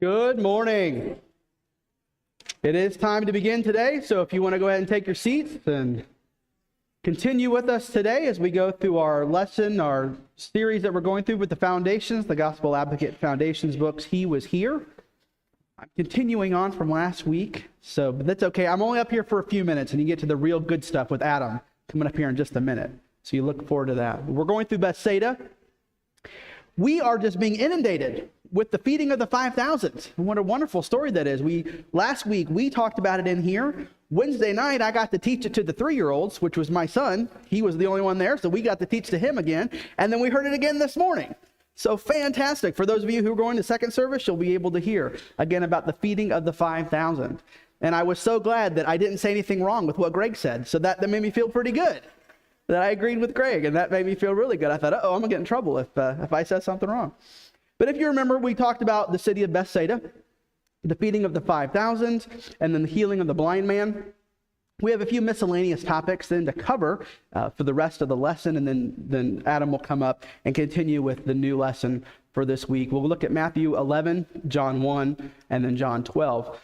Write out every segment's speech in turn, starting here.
Good morning. It is time to begin today, so if you want to go ahead and take your seats and continue with us today as we go through our lesson, our series that we're going through with the Foundations, the Gospel Advocate Foundations books, He Was Here. I'm continuing on from last week, but that's okay. I'm only up here for a few minutes, and you get to the real good stuff with Adam coming up here in just a minute. So you look forward to that. We're going through Bethsaida. We are just being inundated with the feeding of the 5,000. What a wonderful story that is. Last week, we talked about it in here. Wednesday night, I got to teach it to the 3-year-olds, which was my son. He was the only one there, so we got to teach to him again. And then we heard it again this morning. So fantastic. For those of you who are going to second service, you'll be able to hear again about the feeding of the 5,000. And I was so glad that I didn't say anything wrong with what Greg said. So that made me feel pretty good, that I agreed with Greg. And that made me feel really good. I thought, I'm going to get in trouble if I said something wrong. But if you remember, we talked about the city of Bethsaida, the feeding of the 5,000, and then the healing of the blind man. We have a few miscellaneous topics then to cover for the rest of the lesson, and then Adam will come up and continue with the new lesson for this week. We'll look at Matthew 11, John 1, and then John 12.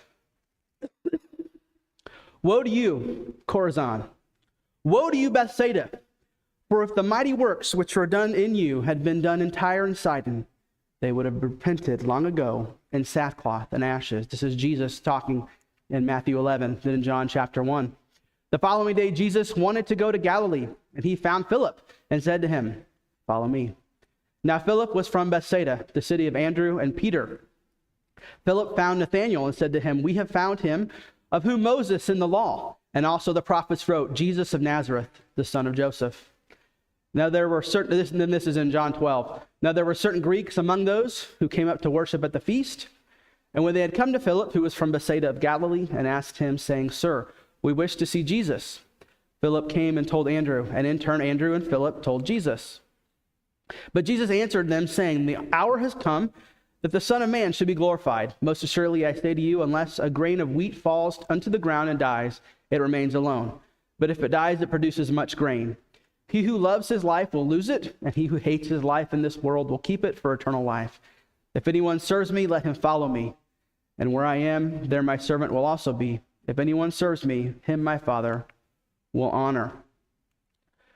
Woe to you, Chorazin! Woe to you, Bethsaida! For if the mighty works which were done in you had been done in Tyre and Sidon, they would have repented long ago in sackcloth and ashes. This is Jesus talking in Matthew 11, then in John chapter 1. The following day, Jesus wanted to go to Galilee, and he found Philip and said to him, "Follow me." Now Philip was from Bethsaida, the city of Andrew and Peter. Philip found Nathanael and said to him, "We have found him of whom Moses in the law and also the prophets wrote, Jesus of Nazareth, the son of Joseph." Now there were this is in John 12. Now there were certain Greeks among those who came up to worship at the feast. And when they had come to Philip, who was from Bethsaida of Galilee, and asked him, saying, "Sir, we wish to see Jesus," Philip came and told Andrew, and in turn Andrew and Philip told Jesus. But Jesus answered them, saying, "The hour has come that the Son of Man should be glorified. Most assuredly I say to you, unless a grain of wheat falls unto the ground and dies, it remains alone. But if it dies, it produces much grain. He who loves his life will lose it, and he who hates his life in this world will keep it for eternal life. If anyone serves me, let him follow me. And where I am, there my servant will also be. If anyone serves me, him my Father will honor."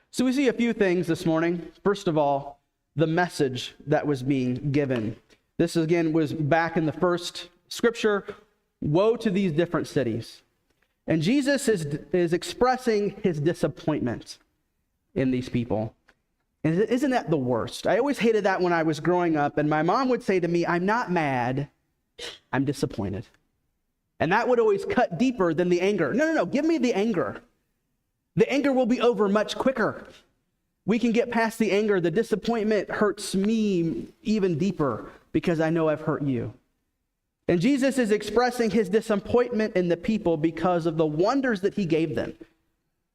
So we see a few things this morning. First of all, the message that was being given. This again was back in the first scripture. Woe to these different cities. And Jesus is expressing his disappointment in these people. And isn't that the worst? I always hated that when I was growing up, and my mom would say to me, "I'm not mad, I'm disappointed." And that would always cut deeper than the anger. No, give me the anger. The anger will be over much quicker. We can get past the anger. The disappointment hurts me even deeper because I know I've hurt you. And Jesus is expressing his disappointment in the people because of the wonders that he gave them.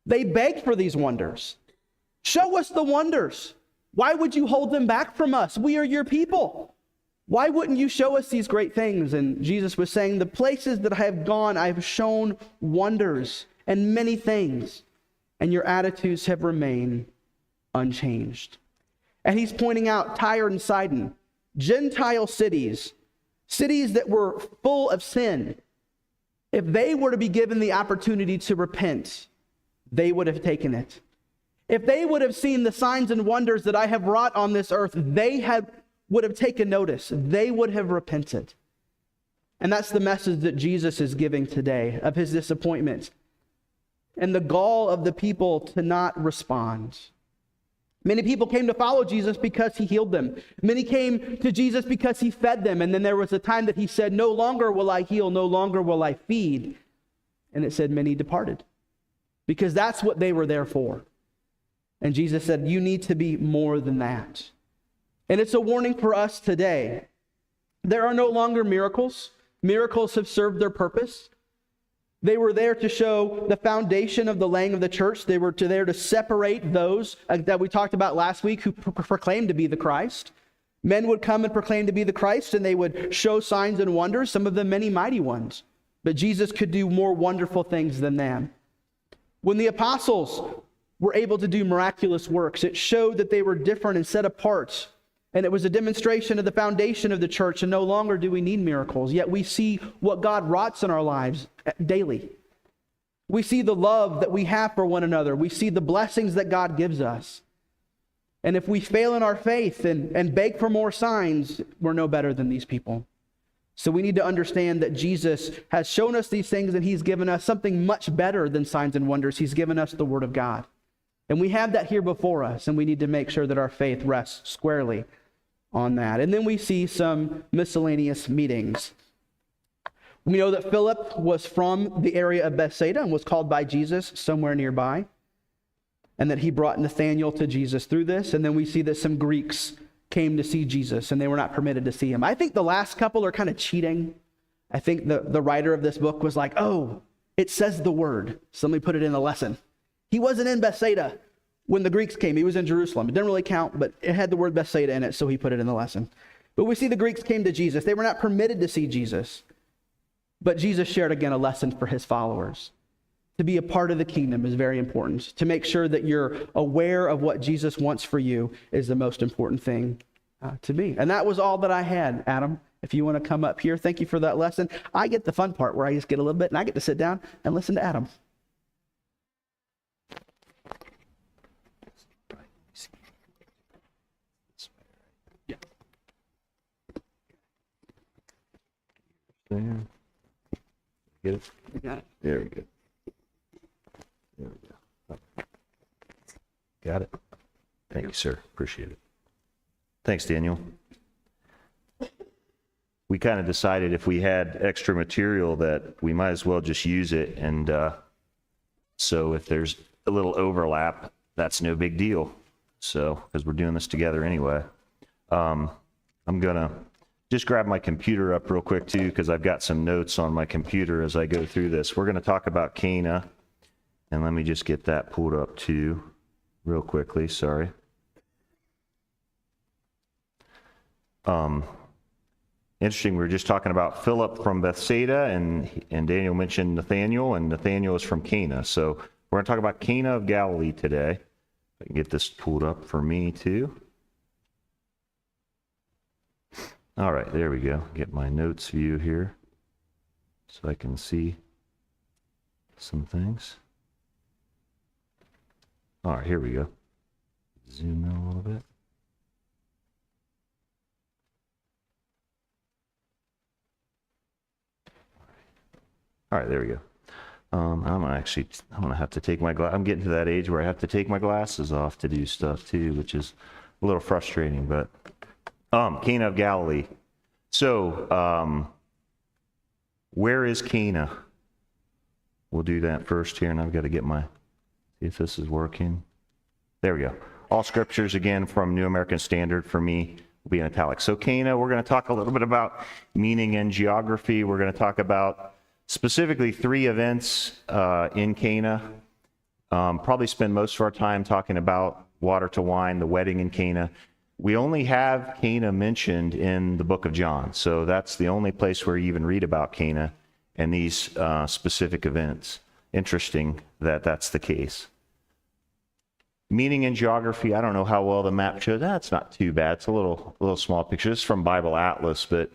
They begged for these wonders. Show us the wonders. Why would you hold them back from us? We are your people. Why wouldn't you show us these great things? And Jesus was saying, the places that I have gone, I have shown wonders and many things, and your attitudes have remained unchanged. And he's pointing out Tyre and Sidon, Gentile cities that were full of sin. If they were to be given the opportunity to repent, they would have taken it. If they would have seen the signs and wonders that I have wrought on this earth, would have taken notice. They would have repented. And that's the message that Jesus is giving today of his disappointment and the gall of the people to not respond. Many people came to follow Jesus because he healed them. Many came to Jesus because he fed them. And then there was a time that he said, "No longer will I heal, no longer will I feed." And it said many departed because that's what they were there for. And Jesus said, you need to be more than that. And it's a warning for us today. There are no longer miracles. Miracles have served their purpose. They were there to show the foundation of the laying of the church. They were there to separate those that we talked about last week who proclaimed to be the Christ. Men would come and proclaim to be the Christ, and they would show signs and wonders, some of them many mighty ones. But Jesus could do more wonderful things than them. When the apostles were able to do miraculous works, it showed that they were different and set apart And it was a demonstration of the foundation of the church, and no longer do we need miracles. Yet we see what God wroughts in our lives daily. We see the love that we have for one another. We see the blessings that God gives us. And if we fail in our faith and beg for more signs, we're no better than these people. So we need to understand that Jesus has shown us these things, and he's given us something much better than signs and wonders. He's given us the Word of God. And we have that here before us, and we need to make sure that our faith rests squarely on that. And then we see some miscellaneous meetings. We know that Philip was from the area of Bethsaida and was called by Jesus somewhere nearby, and that he brought Nathanael to Jesus through this. And then we see that some Greeks came to see Jesus, and they were not permitted to see him. I think the last couple are kind of cheating. I think the writer of this book was like, oh, it says the word, so let me put it in the lesson. He wasn't in Bethsaida when the Greeks came. He was in Jerusalem. It didn't really count, but it had the word Bethsaida in it, so he put it in the lesson. But we see the Greeks came to Jesus. They were not permitted to see Jesus. But Jesus shared again a lesson for his followers. To be a part of the kingdom is very important. To make sure that you're aware of what Jesus wants for you is the most important thing to be. And that was all that I had, Adam. If you want to come up here, thank you for that lesson. I get the fun part where I just get a little bit and I get to sit down and listen to Adam. Yeah. There. Get it? You got it. There we go. There we go. Got it. Thank you, sir. Appreciate it. Thanks, Daniel. We kind of decided if we had extra material that we might as well just use it. And so if there's a little overlap, that's no big deal. So, because we're doing this together anyway. I'm going to just grab my computer up real quick too, because I've got some notes on my computer as I go through this. We're going to talk about Cana, and let me just get that pulled up too real quickly. Sorry. Interesting, we were just talking about Philip from Bethsaida, and Daniel mentioned Nathanael, and Nathanael is from Cana. So we're going to talk about Cana of Galilee today. If I can get this pulled up for me too. All right, there we go. Get my notes view here so I can see some things. All right, here we go. Zoom in a little bit. All right, there we go. I'm gonna have to take I'm getting to that age where I have to take my glasses off to do stuff too, which is a little frustrating, but Cana of Galilee. So, where is Cana? We'll do that first here, and I've got to get see if this is working. There we go. All scriptures, again, from New American Standard for me, will be in italics. So Cana, we're going to talk a little bit about meaning and geography. We're going to talk about specifically 3 events in Cana. Probably spend most of our time talking about water to wine, the wedding in Cana. We only have Cana mentioned in the book of John, so that's the only place where you even read about Cana and these specific events. Interesting that that's the case. Meaning and geography, I don't know how well the map shows. That's not too bad. It's a little small picture. This is from Bible Atlas, but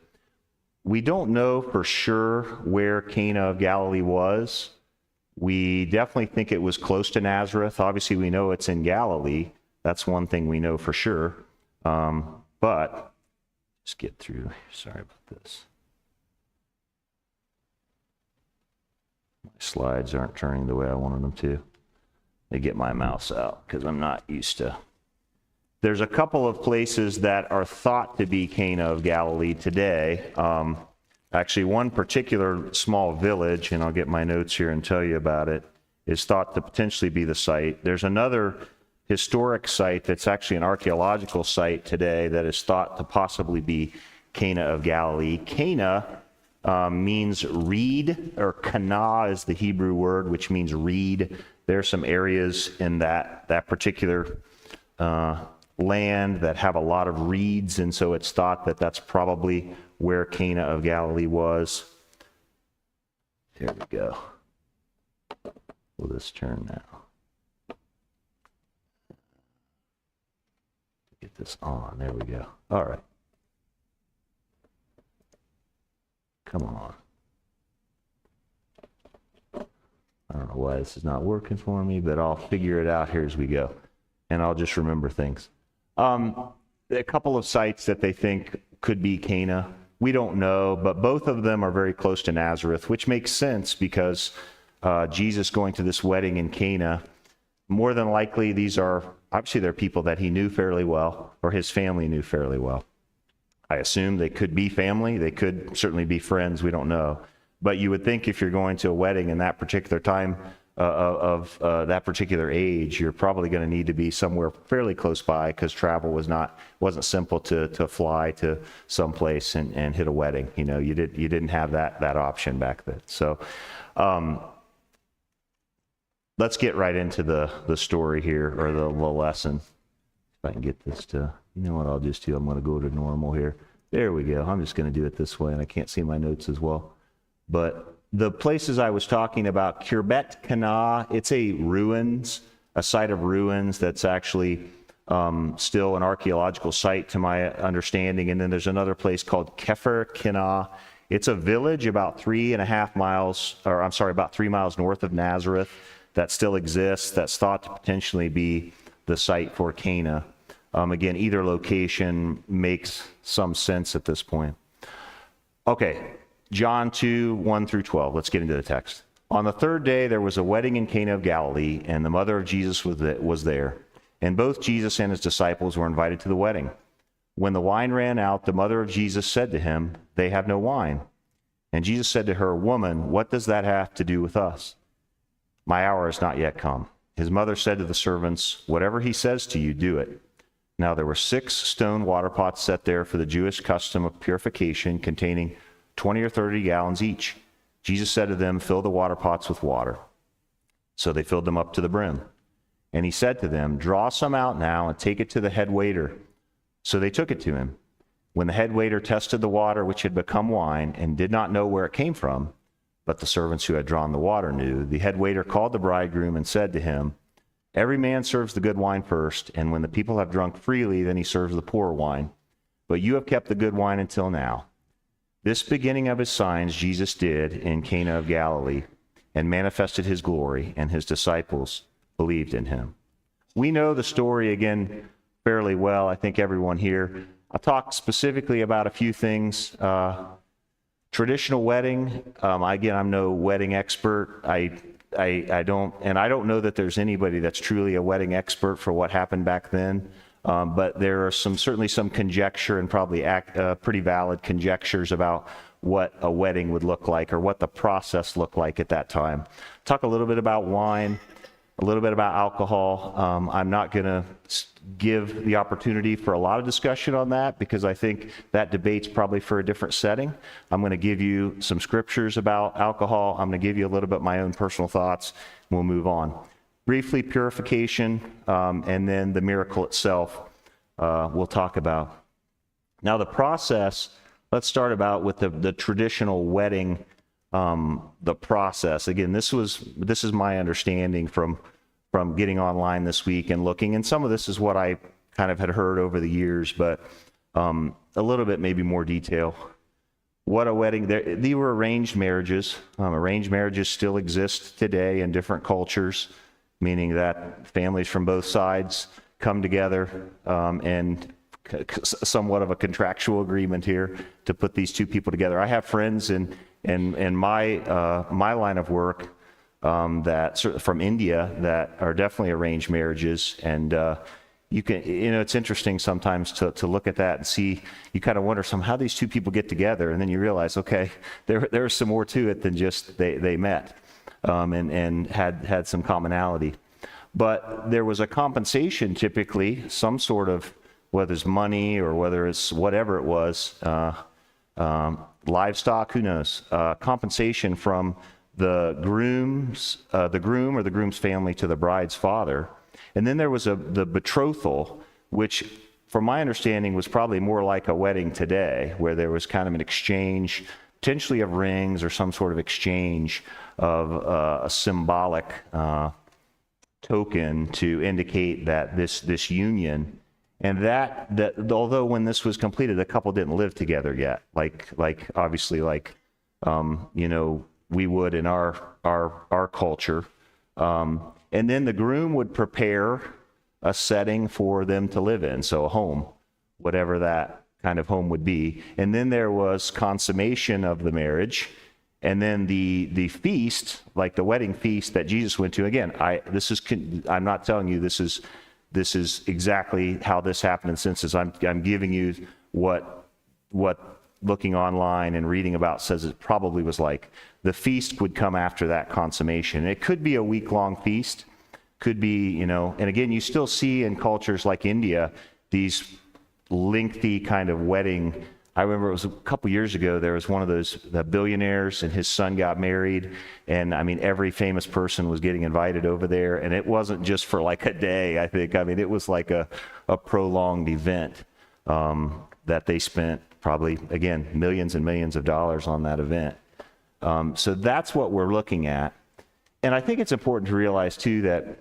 we don't know for sure where Cana of Galilee was. We definitely think it was close to Nazareth. Obviously, we know it's in Galilee. That's one thing we know for sure. But just get through. Sorry about this. My slides aren't turning the way I wanted them to. They get my mouse out because I'm not used to. There's a couple of places that are thought to be Cana of Galilee today. Actually, one particular small village, and I'll get my notes here and tell you about it, is thought to potentially be the site. There's another historic site that's actually an archaeological site today that is thought to possibly be Cana of Galilee. Cana means reed, or Cana is the Hebrew word, which means reed. There are some areas in that particular land that have a lot of reeds, and so it's thought that that's probably where Cana of Galilee was. There we go. Will this turn now? Get this on. There we go. All right. Come on. I don't know why this is not working for me, but I'll figure it out here as we go. And I'll just remember things. A couple of sites that they think could be Cana. We don't know, but both of them are very close to Nazareth, which makes sense because Jesus going to this wedding in Cana, more than likely obviously they're people that he knew fairly well, or his family knew fairly well. I assume they could be family. They could certainly be friends. We don't know. But you would think if you're going to a wedding in that particular time of that particular age, you're probably going to need to be somewhere fairly close by because travel wasn't simple to fly to someplace and hit a wedding. You know, you didn't have that option back then. So let's get right into the story here, or the lesson. If I can get this to, you know what I'll just do? I'm going to go to normal here. There we go. I'm just going to do it this way, and I can't see my notes as well. But the places I was talking about, Kirbet Cana, it's a site of ruins that's actually still an archaeological site to my understanding. And then there's another place called Kefer Cana. It's a village about 3.5 miles, or I'm sorry, about 3 miles north of Nazareth that still exists, that's thought to potentially be the site for Cana. Again, either location makes some sense at this point. Okay. John 2, 1 through 12. Let's get into the text. On the third day, there was a wedding in Cana of Galilee, and the mother of Jesus was there. And both Jesus and his disciples were invited to the wedding. When the wine ran out, the mother of Jesus said to him, "They have no wine." And Jesus said to her, "Woman, what does that have to do with us? My hour has not yet come." His mother said to the servants, "Whatever he says to you, do it." Now there were 6 stone water pots set there for the Jewish custom of purification, containing 20 or 30 gallons each. Jesus said to them, "Fill the water pots with water." So they filled them up to the brim. And he said to them, "Draw some out now and take it to the head waiter." So they took it to him. When the head waiter tested the water, which had become wine, and did not know where it came from, but the servants who had drawn the water knew, the head waiter called the bridegroom and said to him, "Every man serves the good wine first, and when the people have drunk freely, then he serves the poor wine. But you have kept the good wine until now." This beginning of his signs Jesus did in Cana of Galilee, and manifested his glory, and his disciples believed in him. We know the story, again, fairly well, I think everyone here. I'll talk specifically about a few things. Traditional wedding, again, I'm no wedding expert. I don't know that there's anybody that's truly a wedding expert for what happened back then. But there are certainly some conjecture, and probably pretty valid conjectures about what a wedding would look like, or what the process looked like at that time. Talk a little bit about wine, a little bit about alcohol. I'm not going to give the opportunity for a lot of discussion on that, because I think that debate's probably for a different setting. I'm going to give you some scriptures about alcohol. I'm going to give you a little bit my own personal thoughts, and we'll move on. Briefly, purification, and then the miracle itself we'll talk about. Now, the process, let's start about with the traditional wedding, the process. Again, this is my understanding from getting online this week and looking, and some of this is what I kind of had heard over the years, but a little bit maybe more detail. What a wedding, they were arranged marriages. Arranged marriages still exist today in different cultures, meaning that families from both sides come together and somewhat of a contractual agreement here to put these two people together. I have friends in my line of work from India that are definitely arranged marriages, and it's interesting sometimes to look at that and see. You kind of wonder how these two people get together, and then you realize, okay, there's some more to it than just they met. And had some commonality. But there was a compensation, typically, some sort of, whether it's money or whether it's whatever it was, livestock, who knows, compensation from the groom or the groom's family to the bride's father. And then there was the betrothal, which, from my understanding, was probably more like a wedding today, where there was kind of an exchange, potentially of rings, or some sort of exchange of a symbolic token to indicate that this union. And that although when this was completed, the couple didn't live together yet, like obviously we would in our culture. And then the groom would prepare a setting for them to live in, so a home, whatever that kind of home would be. And then there was consummation of the marriage, and then the feast, like the wedding feast that Jesus went to. Again, I'm not telling you this is exactly how this happened in census. I'm giving you what looking online and reading about says it probably was like. The feast would come after that consummation. It could be a week-long feast, could be, and again, you still see in cultures like India, these lengthy kind of wedding. I remember it was a couple years ago, there was one of the billionaires and his son got married. And I mean, every famous person was getting invited over there. And it wasn't just for like a day, I think. I mean, it was like a prolonged event that they spent probably, again, millions and millions of dollars on that event. So that's what we're looking at. And I think it's important to realize too that,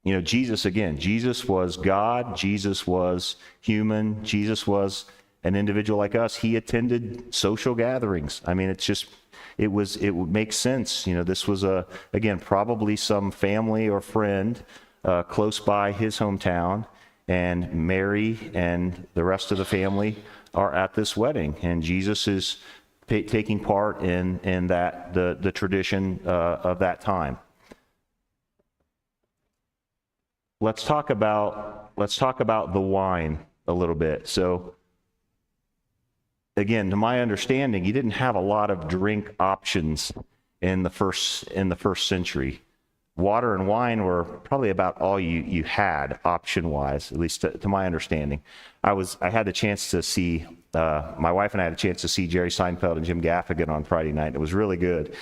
Jesus was God, Jesus was human, Jesus was an individual like us. He attended social gatherings. I mean, it would make sense. This was probably some family or friend close by his hometown, and Mary and the rest of the family are at this wedding, and Jesus is taking part in that the tradition of that time. Let's talk about the wine a little bit. So again, to my understanding, you didn't have a lot of drink options in the first century. Water and wine were probably about all you had option-wise, at least to my understanding. I had the chance to see, my wife and I had a chance to see Jerry Seinfeld and Jim Gaffigan on Friday night. It was really good.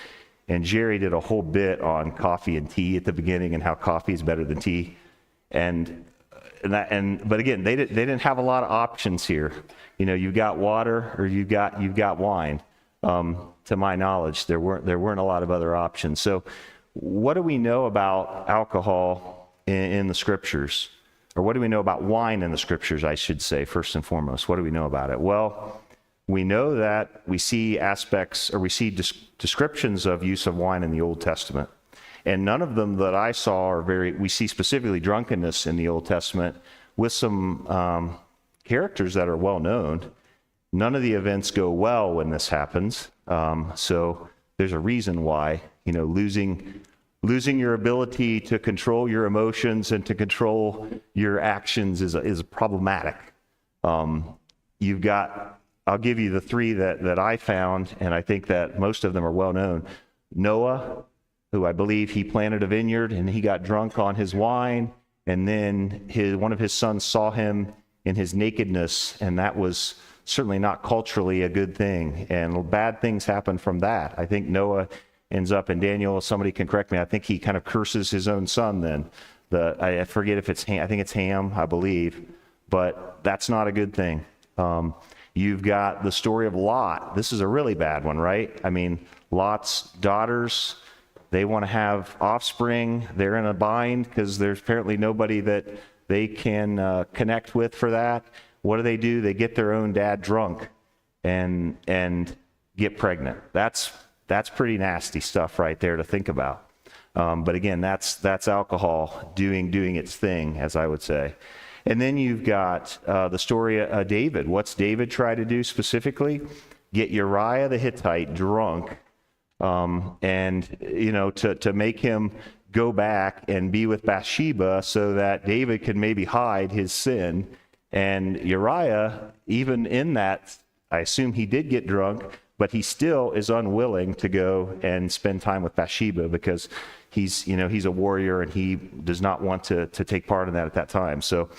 And Jerry did a whole bit on coffee and tea at the beginning and how coffee is better than tea. But again, they didn't have a lot of options here. You've got water or you've got wine. To my knowledge, there weren't a lot of other options. So what do we know about alcohol in the scriptures? Or what do we know about wine in the scriptures, I should say, first and foremost? What do we know about it? Well, we know that we see aspects, or we see descriptions of use of wine in the Old Testament. And none of them that I saw we see specifically drunkenness in the Old Testament with some characters that are well known. None of the events go well when this happens. So there's a reason why, losing your ability to control your emotions and to control your actions is problematic. I'll give you the three that I found, and I think that most of them are well known. Noah, who I believe he planted a vineyard and he got drunk on his wine, and then one of his sons saw him in his nakedness, and that was certainly not culturally a good thing, and bad things happen from that. I think Noah ends up, and Daniel, somebody can correct me, I think he kind of curses his own son then. I forget if it's Ham, I think it's Ham, I believe, but that's not a good thing. You've got the story of Lot. This is a really bad one, right? I mean, Lot's daughters, they want to have offspring. They're in a bind because there's apparently nobody that they can connect with for that. What do? They get their own dad drunk and get pregnant. That's pretty nasty stuff right there to think about. But again, that's alcohol doing its thing, as I would say. And then you've got the story of David. What's David try to do specifically? Get Uriah the Hittite drunk, and to make him go back and be with Bathsheba so that David could maybe hide his sin. And Uriah, even in that, I assume he did get drunk, but he still is unwilling to go and spend time with Bathsheba because he's a warrior and he does not want to take part in that at that time. So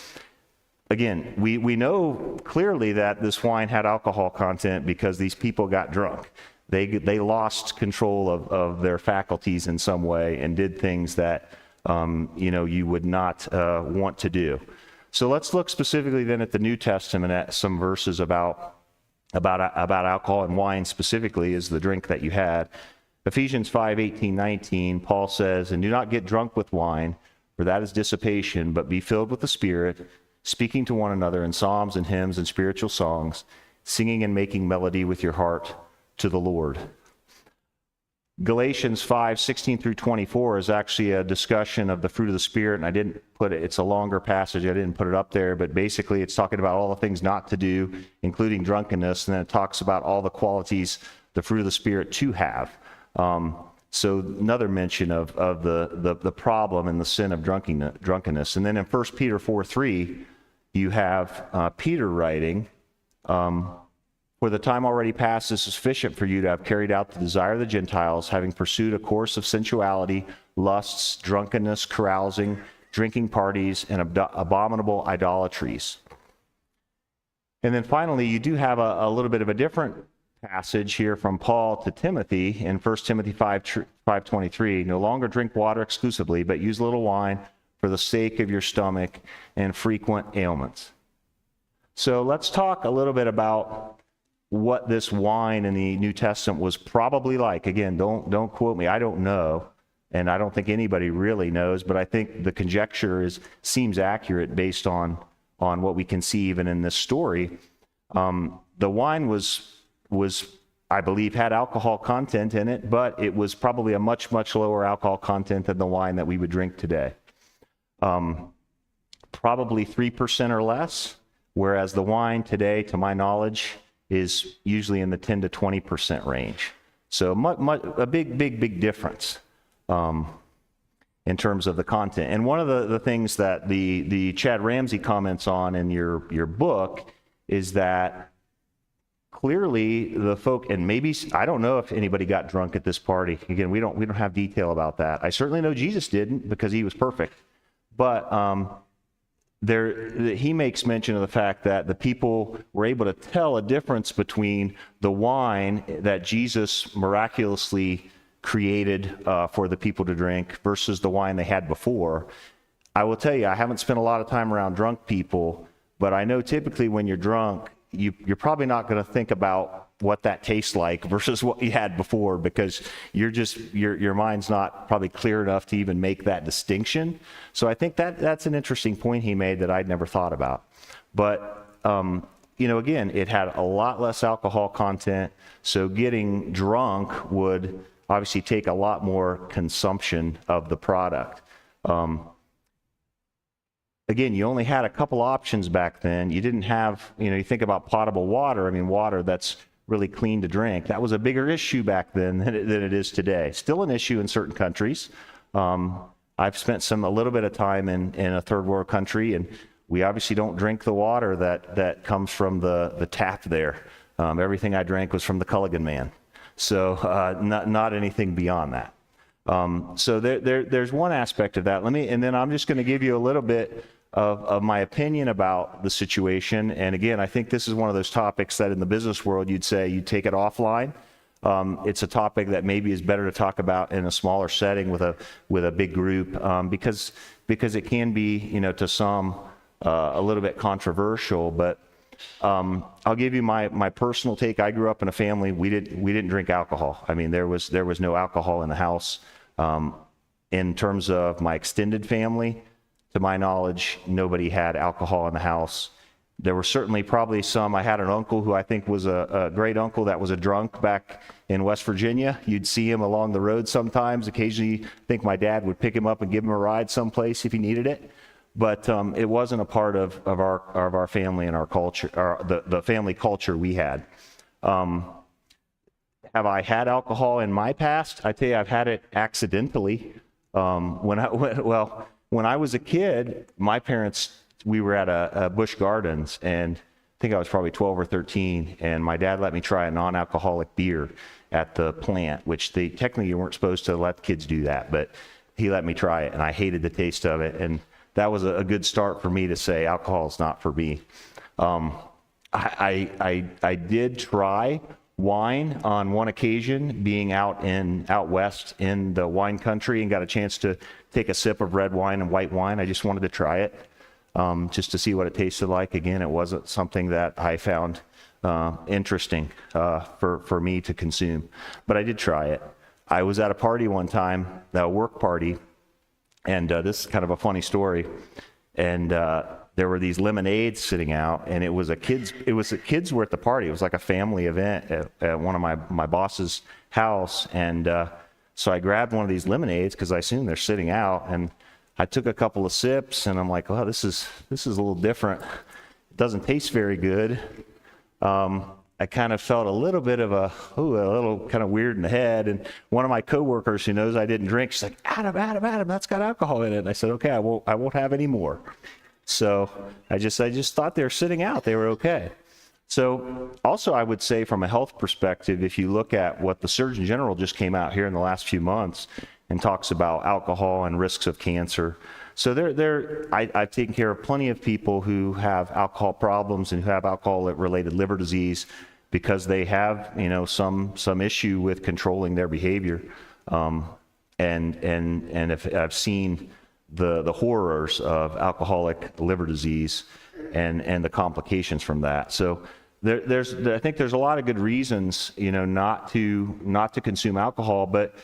again, we know clearly that this wine had alcohol content because these people got drunk. They lost control of their faculties in some way and did things that you would not want to do. So let's look specifically then at the New Testament at some verses about alcohol, and wine specifically is the drink that you had. Ephesians 5:18-19, Paul says, "And do not get drunk with wine, for that is dissipation, but be filled with the Spirit, speaking to one another in psalms and hymns and spiritual songs, singing and making melody with your heart to the Lord. Galatians 5:16 through 24 is actually a discussion of the fruit of the Spirit, and I didn't put it, it's a longer passage, I didn't put it up there, but basically it's talking about all the things not to do, including drunkenness, and then it talks about all the qualities, the fruit of the Spirit to have. So another mention of the problem and the sin of drunkenness. And then in 1 Peter 4:3, you have Peter writing, for the time already past is sufficient for you to have carried out the desire of the Gentiles, having pursued a course of sensuality, lusts, drunkenness, carousing, drinking parties, and abominable idolatries. And then finally, you do have a little bit of a different passage here from Paul to Timothy in 1 Timothy 5:23. No longer drink water exclusively, but use a little wine for the sake of your stomach and frequent ailments. So let's talk a little bit about what this wine in the New Testament was probably like. Again, don't quote me. I don't know, and I don't think anybody really knows, but I think the conjecture seems accurate based on what we can see even in this story. The wine was, I believe, had alcohol content in it, but it was probably a much, much lower alcohol content than the wine that we would drink today. Probably 3% or less, whereas the wine today, to my knowledge, is usually in the 10 to 20% range. So a big difference in terms of the content. And one of the things that the Chad Ramsey comments on in your book is that clearly the folk, and maybe, I don't know if anybody got drunk at this party. Again, we don't have detail about that. I certainly know Jesus didn't, because he was perfect. But he makes mention of the fact that the people were able to tell a difference between the wine that Jesus miraculously created for the people to drink versus the wine they had before. I will tell you, I haven't spent a lot of time around drunk people, but I know typically when you're drunk, you're probably not going to think about what that tastes like versus what you had before, because your mind's not probably clear enough to even make that distinction. So I think that's an interesting point he made that I'd never thought about. But again, it had a lot less alcohol content, so getting drunk would obviously take a lot more consumption of the product. Again, you only had a couple options back then. You didn't have, you think about potable water. I mean, water that's really clean to drink. That was a bigger issue back then than it is today. Still an issue in certain countries. I've spent a little bit of time in a third world country, and we obviously don't drink the water that comes from the tap there. Everything I drank was from the Culligan man. So not anything beyond that. So there's one aspect of that. And then I'm just going to give you a little bit of my opinion about the situation. And again, I think this is one of those topics that in the business world you'd say you take it offline. It's a topic that maybe is better to talk about in a smaller setting with a big group, because it can be, to some a little bit controversial. But I'll give you my personal take. I grew up in a family, we didn't drink alcohol. I mean, there was no alcohol in the house. In terms of my extended family, to my knowledge, nobody had alcohol in the house. There were certainly probably some. I had an uncle who I think was a great uncle that was a drunk back in West Virginia. You'd see him along the road sometimes. Occasionally, I think my dad would pick him up and give him a ride someplace if he needed it. But it wasn't a part of our family and our culture, or the family culture we had. Have I had alcohol in my past? I tell you, I've had it accidentally. When I was a kid, my parents, we were at a Busch Gardens, and I think I was probably 12 or 13, and my dad let me try a non-alcoholic beer at the plant, which technically you weren't supposed to let kids do that, but he let me try it, and I hated the taste of it, and that was a good start for me to say alcohol is not for me. I did try wine on one occasion, being out west in the wine country, and got a chance to take a sip of red wine and white wine. I just wanted to try it, just to see what it tasted like. Again, it wasn't something that I found interesting for me to consume, but I did try it. I was at a party one time, a work party, and this is kind of a funny story. And there were these lemonades sitting out, and the kids were at the party. It was like a family event at one of my boss's house. And so I grabbed one of these lemonades because I assumed they're sitting out, and I took a couple of sips, and I'm like, well, this is a little different. It doesn't taste very good. I kind of felt a little bit of a little kind of weird in the head. And one of my coworkers who knows I didn't drink, she's like, Adam, that's got alcohol in it. And I said, okay, I won't have any more. So I just thought they were sitting out. They were okay. So also I would say from a health perspective, if you look at what the Surgeon General just came out here in the last few months and talks about alcohol and risks of cancer. So I've taken care of plenty of people who have alcohol problems and who have alcohol-related liver disease because they have, some issue with controlling their behavior. And if I've seen the horrors of alcoholic liver disease and the complications from that. So I think there's a lot of good reasons, not to consume alcohol, but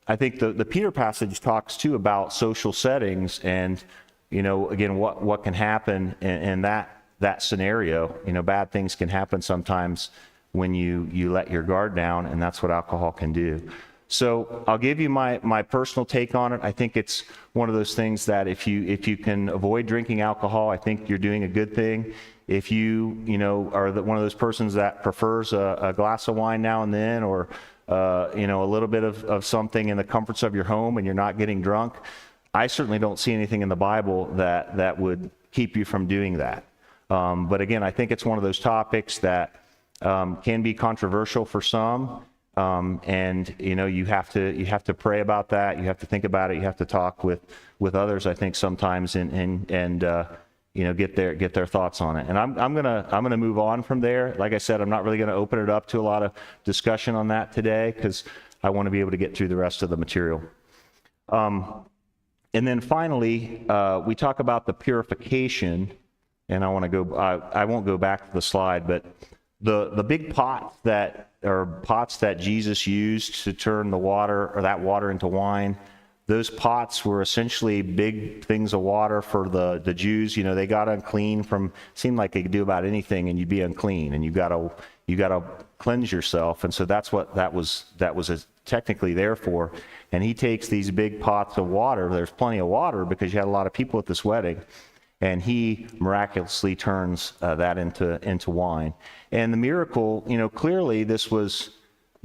I think the Peter passage talks too about social settings and, again, what can happen in that scenario. Bad things can happen sometimes when you let your guard down, and that's what alcohol can do. So I'll give you my personal take on it. I think it's one of those things that if you can avoid drinking alcohol, I think you're doing a good thing. If you are one of those persons that prefers a glass of wine now and then, or a little bit of something in the comforts of your home and you're not getting drunk, I certainly don't see anything in the Bible that would keep you from doing that. But again, I think it's one of those topics that can be controversial for some. And you have to pray about that. You have to think about it. You have to talk with others, I think, sometimes and get their thoughts on it. And I'm gonna move on from there. Like I said, I'm not really gonna open it up to a lot of discussion on that today because I want to be able to get through the rest of the material. And then finally, we talk about the purification, and I won't go back to the slide, but the big pots that Jesus used to turn the water or that water into wine, those pots were essentially big things of water for the Jews. They got unclean seemed like they could do about anything and you'd be unclean, and you gotta cleanse yourself. And so that's what that was technically there for. And he takes these big pots of water. There's plenty of water because you had a lot of people at this wedding. And he miraculously turns that into wine. And the miracle, clearly this was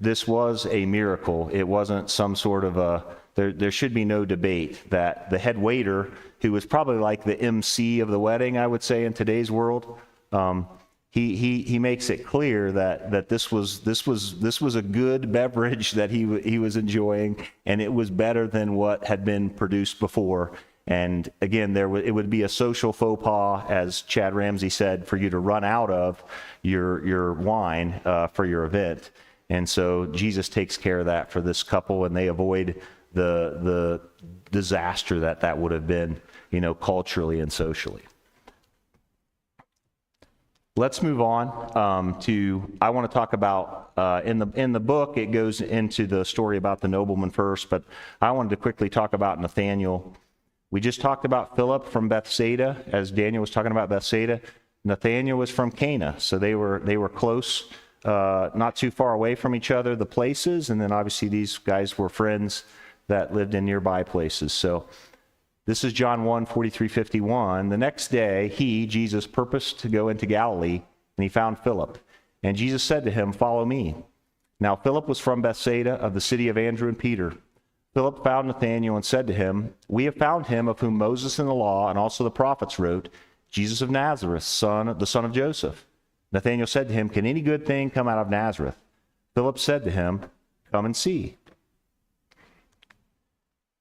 a miracle. It wasn't some sort of there should be no debate that the head waiter, who was probably like the MC of the wedding, I would say in today's world, he makes it clear that this was a good beverage that he was enjoying, and it was better than what had been produced before. And again, it would be a social faux pas, as Chad Ramsey said, for you to run out of your wine for your event. And so Jesus takes care of that for this couple, and they avoid the disaster that would have been, culturally and socially. Let's move on I want to talk about, in the book, it goes into the story about the nobleman first, but I wanted to quickly talk about Nathanael. We just talked about Philip from Bethsaida, as Daniel was talking about Bethsaida. Nathanael was from Cana, so they were close, not too far away from each other, the places, and then obviously these guys were friends that lived in nearby places. So this is John 1:43-51. The next day, Jesus, purposed to go into Galilee, and he found Philip. And Jesus said to him, "Follow me." Now Philip was from Bethsaida, of the city of Andrew and Peter. Philip found Nathanael and said to him, "We have found him of whom Moses in the law and also the prophets wrote, Jesus of Nazareth, the son of Joseph." Nathanael said to him, "Can any good thing come out of Nazareth?" Philip said to him, "Come and see."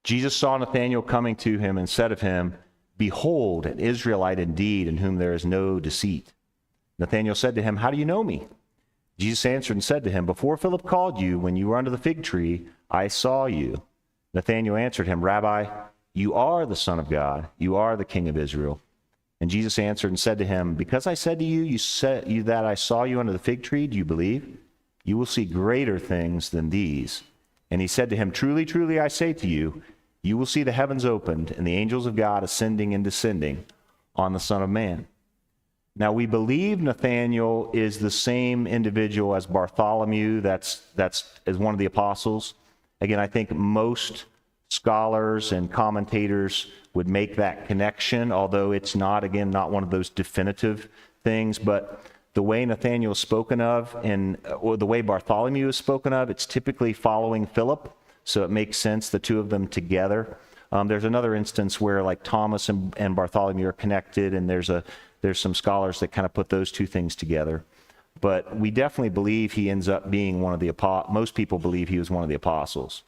Jesus saw Nathanael coming to him and said of him, "Behold, an Israelite indeed, in whom there is no deceit." Nathanael said to him, "How do you know me?" Jesus answered and said to him, "Before Philip called you, when you were under the fig tree, I saw you." Nathanael answered him, "Rabbi, you are the Son of God. You are the King of Israel." And Jesus answered and said to him, "Because I said to you, that I saw you under the fig tree, do you believe? You will see greater things than these." And he said to him, "Truly, truly, I say to you, you will see the heavens opened and the angels of God ascending and descending on the Son of Man. Now, we believe Nathanael is the same individual as Bartholomew, that's as one of the apostles. Again, I think most scholars and commentators would make that connection, although it's not one of those definitive things. But the way Nathanael is spoken of, or the way Bartholomew is spoken of, it's typically following Philip, so it makes sense, the two of them together. There's another instance where like Thomas and Bartholomew are connected, and there's some scholars that kind of put those two things together. But we definitely believe he ends up being one of the apostles. Most people believe he was one of the apostles.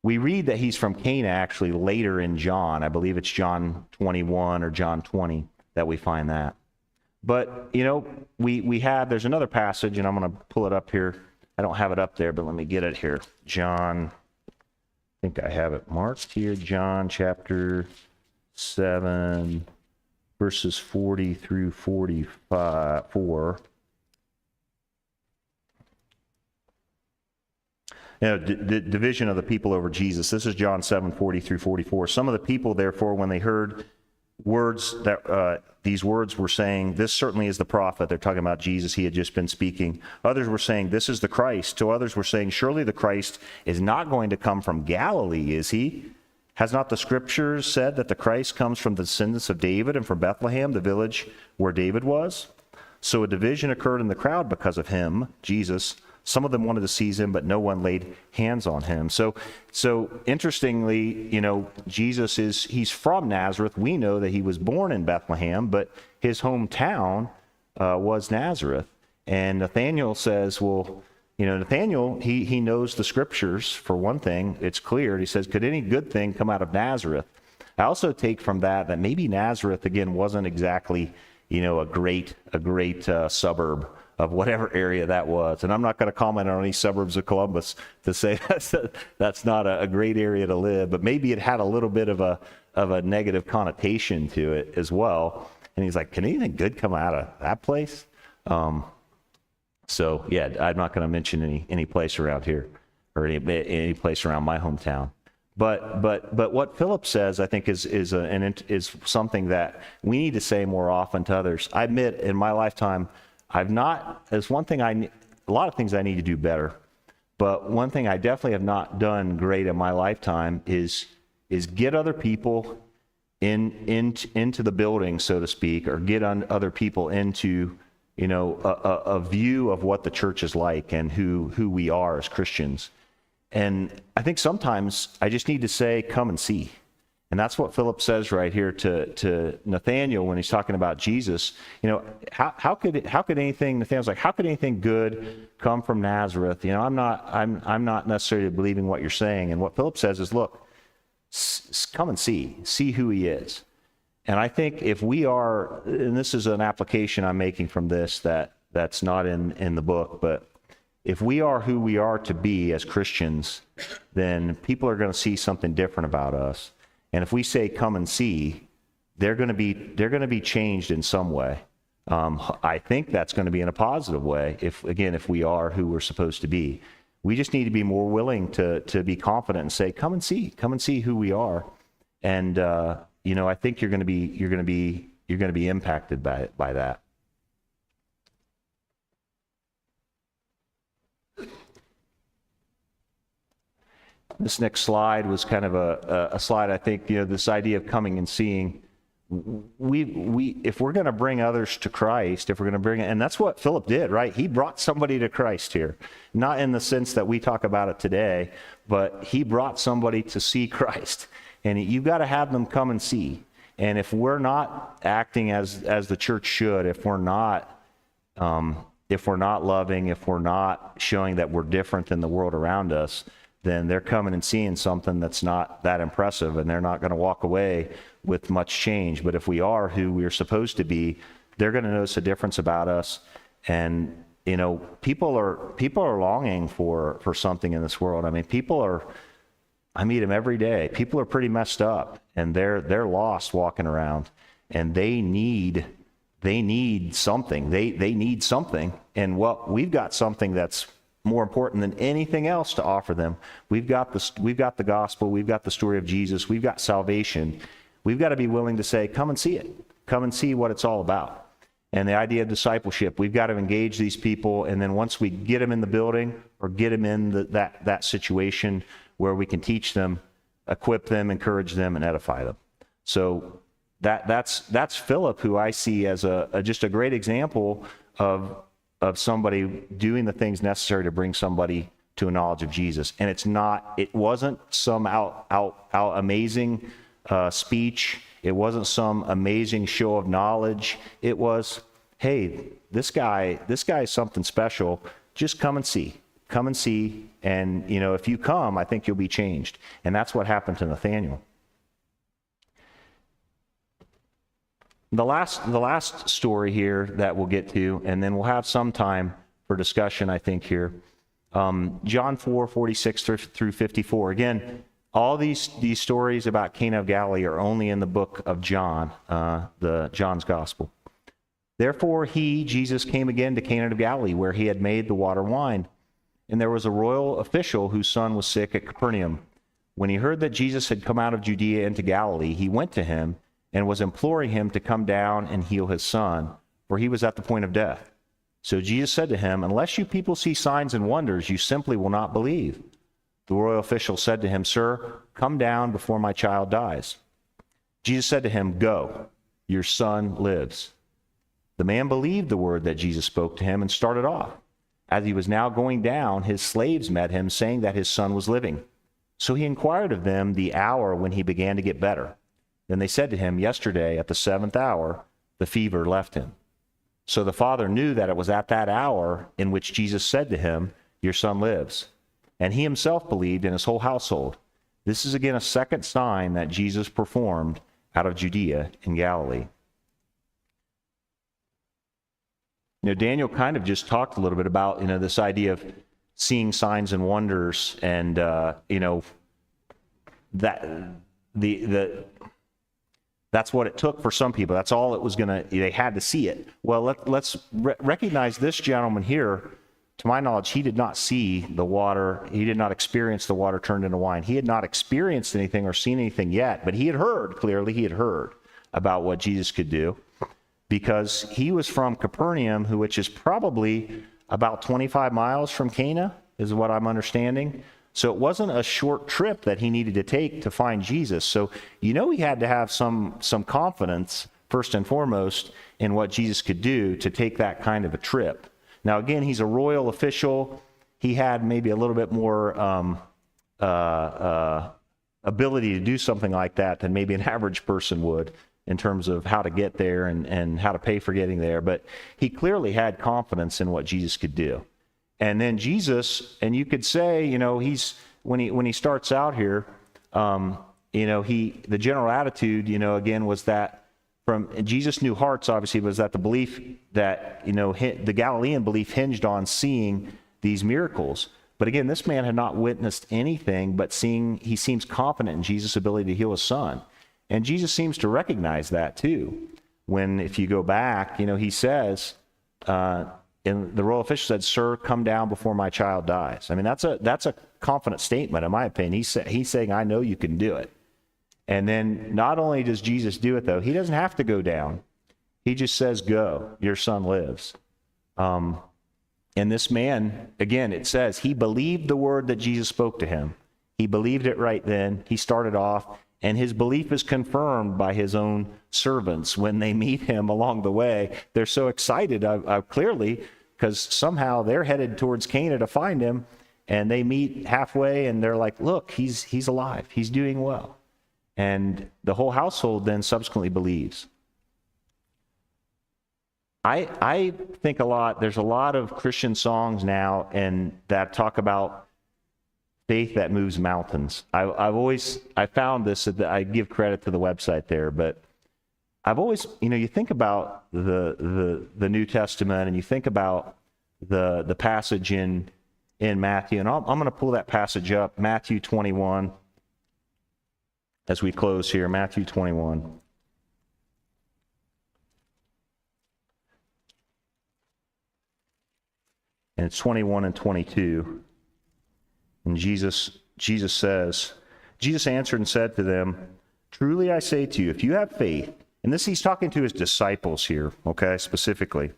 We read that he's from Cana actually later in John. I believe it's John 21 or John 20 that we find that. But, there's another passage, and I'm going to pull it up here. I don't have it up there, but let me get it here. John, I think I have it marked here. John chapter 7, verses 40 through 44. The division of the people over Jesus. This is John 7, 40 through 44. Some of the people, therefore, when they heard these words were saying, "This certainly is the prophet." They're talking about Jesus. He had just been speaking. Others were saying, "This is the Christ." To others were saying, "Surely the Christ is not going to come from Galilee, is he? Has not the scriptures said that the Christ comes from the descendants of David and from Bethlehem, the village where David was?" So a division occurred in the crowd because of him, Jesus. Some of them wanted to seize him, but no one laid hands on him. So interestingly, Jesus he's from Nazareth. We know that he was born in Bethlehem, but his hometown was Nazareth. And Nathanael says, well, Nathanael, he knows the scriptures, for one thing. It's clear. He says, could any good thing come out of Nazareth? I also take from that maybe Nazareth, again, wasn't exactly, a great suburb of whatever area that was. And I'm not going to comment on any suburbs of Columbus to say that's not a great area to live, but maybe it had a little bit of a negative connotation to it as well. And he's like, can anything good come out of that place? So yeah, I'm not going to mention any place around here or any place around my hometown. But what Philip says, I think, is something that we need to say more often to others. I admit, in my lifetime, a lot of things I need to do better. But one thing I definitely have not done great in my lifetime is get other people into the building, so to speak, or get other people into a view of what the church is like and who we are as Christians. And I think sometimes I just need to say, come and see. And that's what Philip says right here to Nathanael when he's talking about Jesus. How could anything? Nathanael's like, how could anything good come from Nazareth? I'm not necessarily believing what you're saying. And what Philip says is, look, come and see who he is. And I think if we are, and this is an application I'm making from this that's not in the book, but if we are who we are to be as Christians, then people are going to see something different about us. And if we say, come and see, they're going to be changed in some way. I think that's going to be in a positive way if we are who we're supposed to be. We just need to be more willing to be confident and say, come and see who we are. And, I think you're going to be impacted by that. This next slide was kind of a slide, I think, this idea of coming and seeing. If we're going to bring others to Christ, and that's what Philip did, right? He brought somebody to Christ here. Not in the sense that we talk about it today, but he brought somebody to see Christ. And you've got to have them come and see. And if we're not acting as the church should, if we're not loving, if we're not showing that we're different than the world around us, then they're coming and seeing something that's not that impressive, and they're not going to walk away with much change. But if we are who we're supposed to be, they're going to notice a difference about us. And people are longing for something in this world. I mean, I meet them every day. People are pretty messed up, and they're lost walking around, and they need something. They need something, and we've got something that's more important than anything else to offer them. We've got the gospel. We've got the story of Jesus. We've got salvation. We've got to be willing to say, come and see it. Come and see what it's all about. And the idea of discipleship, we've got to engage these people, and then once we get them in the building or get them in that situation where we can teach them, equip them, encourage them, and edify them. So that's Philip, who I see as just a great example of somebody doing the things necessary to bring somebody to a knowledge of Jesus. And it wasn't some out amazing speech. It wasn't some amazing show of knowledge. It was, hey, this guy is something special. Just come and see. Come and see. And, if you come, I think you'll be changed. And that's what happened to Nathanael. The last story here that we'll get to, and then we'll have some time for discussion, I think, here. John 4:46 through 54. Again, all these stories about Cana of Galilee are only in the book of John, John's Gospel. Therefore, Jesus, came again to Cana of Galilee, where he had made the water wine. And there was a royal official whose son was sick at Capernaum. When he heard that Jesus had come out of Judea into Galilee, he went to him and was imploring him to come down and heal his son, for he was at the point of death. So Jesus said to him, "Unless you people see signs and wonders, you simply will not believe." The royal official said to him, "Sir, come down before my child dies." Jesus said to him, "Go, your son lives." The man believed the word that Jesus spoke to him and started off. As he was now going down, his slaves met him, saying that his son was living. So he inquired of them the hour when he began to get better. Then they said to him, "Yesterday at the 7th hour, the fever left him." So the father knew that it was at that hour in which Jesus said to him, "Your son lives." And he himself believed, in his whole household. This is again a second sign that Jesus performed out of Judea in Galilee. Daniel kind of just talked a little bit about, this idea of seeing signs and wonders, and, that's what it took for some people. That's all it was they had to see it. Well, let's recognize this gentleman here. To my knowledge, he did not see the water. He did not experience the water turned into wine. He had not experienced anything or seen anything yet, but he had heard about what Jesus could do, because he was from Capernaum, which is probably about 25 miles from Cana, is what I'm understanding. So it wasn't a short trip that he needed to take to find Jesus. So he had to have some confidence, first and foremost, in what Jesus could do to take that kind of a trip. Now, again, he's a royal official. He had maybe a little bit more ability to do something like that than maybe an average person would, in terms of how to get there and how to pay for getting there. But he clearly had confidence in what Jesus could do. And then Jesus, and you could say, he's when he starts out here, the general attitude, again, was that from Jesus knew hearts, obviously, was that the belief that, the Galilean belief hinged on seeing these miracles. But again, this man had not witnessed anything, but he seems confident in Jesus' ability to heal his son. And Jesus seems to recognize that too. When, if you go back, he says, and the royal official said, "Sir, come down before my child dies." I mean, that's a confident statement, in my opinion. He's saying, "I know you can do it." And then not only does Jesus do it, though, he doesn't have to go down. He just says, "Go, your son lives." And this man, again, it says he believed the word that Jesus spoke to him. He believed it right then. He started off, and his belief is confirmed by his own servants when they meet him along the way. They're so excited, clearly, because somehow they're headed towards Cana to find him, and they meet halfway, and they're like, "Look, he's alive. He's doing well." And the whole household then subsequently believes. I think there's a lot of Christian songs now and that talk about faith that moves mountains. I found this, I give credit to the website there, but I've always, you think about the New Testament, and you think about the passage in Matthew, and I'm going to pull that passage up, Matthew 21, as we close here, Matthew 21. And it's 21 and 22. And Jesus says, Jesus answered and said to them, Truly I say to you, if you have faith, and this he's talking to his disciples here, okay, specifically.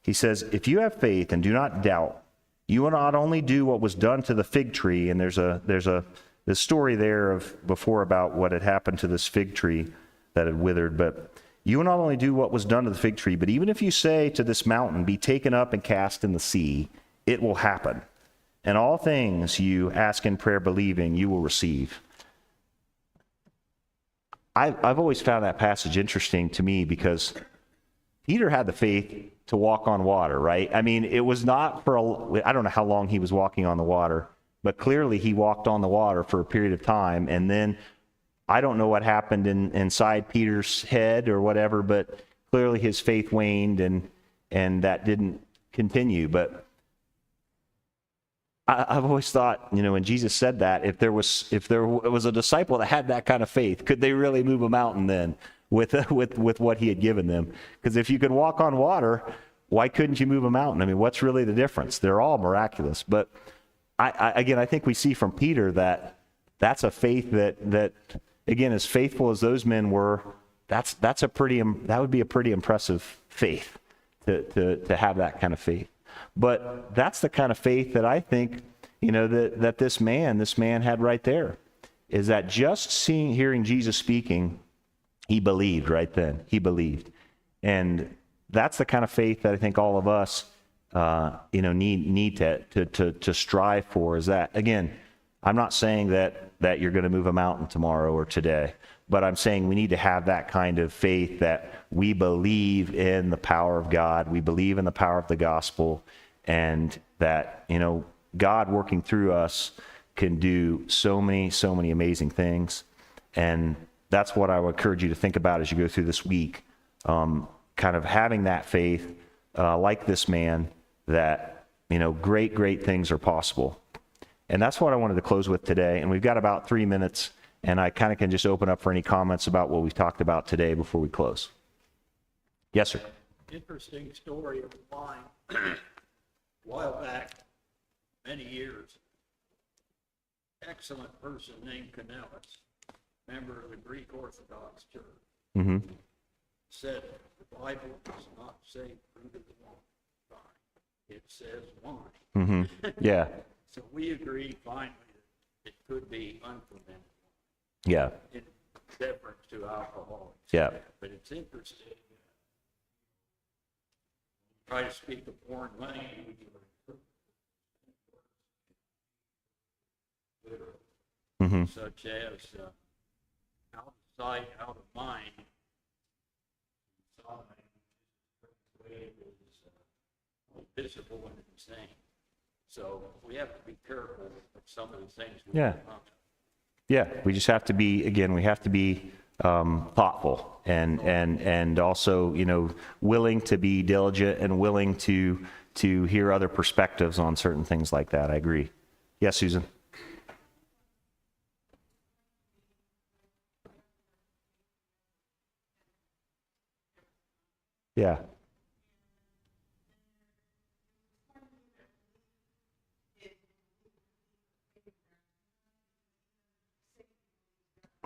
He says, if you have faith and do not doubt, you will not only do what was done to the fig tree, and there's a story there of before about what had happened to this fig tree that had withered, but you will not only do what was done to the fig tree, but even if you say to this mountain, be taken up and cast in the sea, it will happen. And all things you ask in prayer believing, you will receive. I've always found that passage interesting to me because Peter had the faith to walk on water, right? I mean, it was not I don't know how long he was walking on the water, but clearly he walked on the water for a period of time. And then I don't know what happened inside Peter's head or whatever, but clearly his faith waned and that didn't continue. But I've always thought, when Jesus said that, if there was a disciple that had that kind of faith, could they really move a mountain then with what he had given them? Because if you could walk on water, why couldn't you move a mountain? I mean, what's really the difference? They're all miraculous. But I think we see from Peter that that's a faith that again, as faithful as those men were, that would be a pretty impressive faith to have that kind of faith. But that's the kind of faith that I think, that this man had right there, is that just hearing Jesus speaking, he believed right then. He believed. And that's the kind of faith that I think all of us, need to strive for. Is that, again, I'm not saying that you're going to move a mountain tomorrow or today, but I'm saying we need to have that kind of faith that we believe in the power of God, we believe in the power of the gospel, and that, God working through us can do so many amazing things. And that's what I would encourage you to think about as you go through this week, kind of having that faith, like this man, that, great things are possible. And that's what I wanted to close with today. And we've got about 3 minutes, and I kind of can just open up for any comments about what we've talked about today before we close. Yes, sir. Interesting story of mine. A while back, many years, excellent person named Canellis, member of the Greek Orthodox Church, said the Bible does not say fruit of the vine. It says wine. Yeah. So we agreed finally that it could be unfermented Yeah. in deference to alcoholics. Yeah. But it's interesting. Try to speak a foreign language. Such as out of sight, out of mind. Visible and insane. So we have to be careful of some of the things we do. Yeah, we just have to be, again, we have to be thoughtful and also, willing to be diligent and willing to hear other perspectives on certain things like that. I agree. Yes, Susan? Yeah.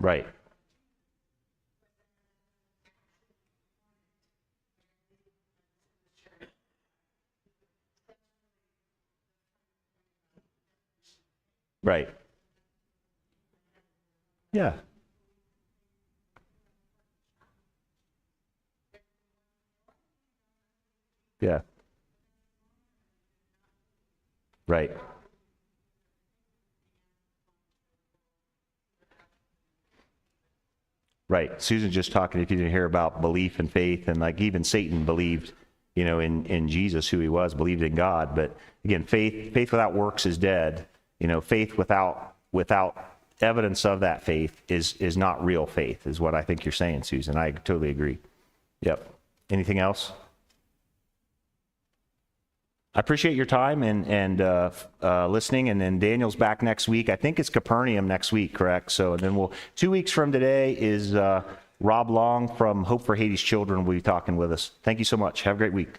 Right. Right. Yeah. Yeah. Right. Right. Susan's just talking, if you didn't hear about belief and faith, and like even Satan believed, in Jesus, who he was, believed in God. But again, faith without works is dead. Faith without evidence of that faith is not real faith, is what I think you're saying, Susan. I totally agree. Yep. Anything else? I appreciate your time and listening. And then Daniel's back next week. I think it's Capernaum next week, correct? So, and then 2 weeks from today is Rob Long from Hope for Haiti's Children will be talking with us. Thank you so much. Have a great week.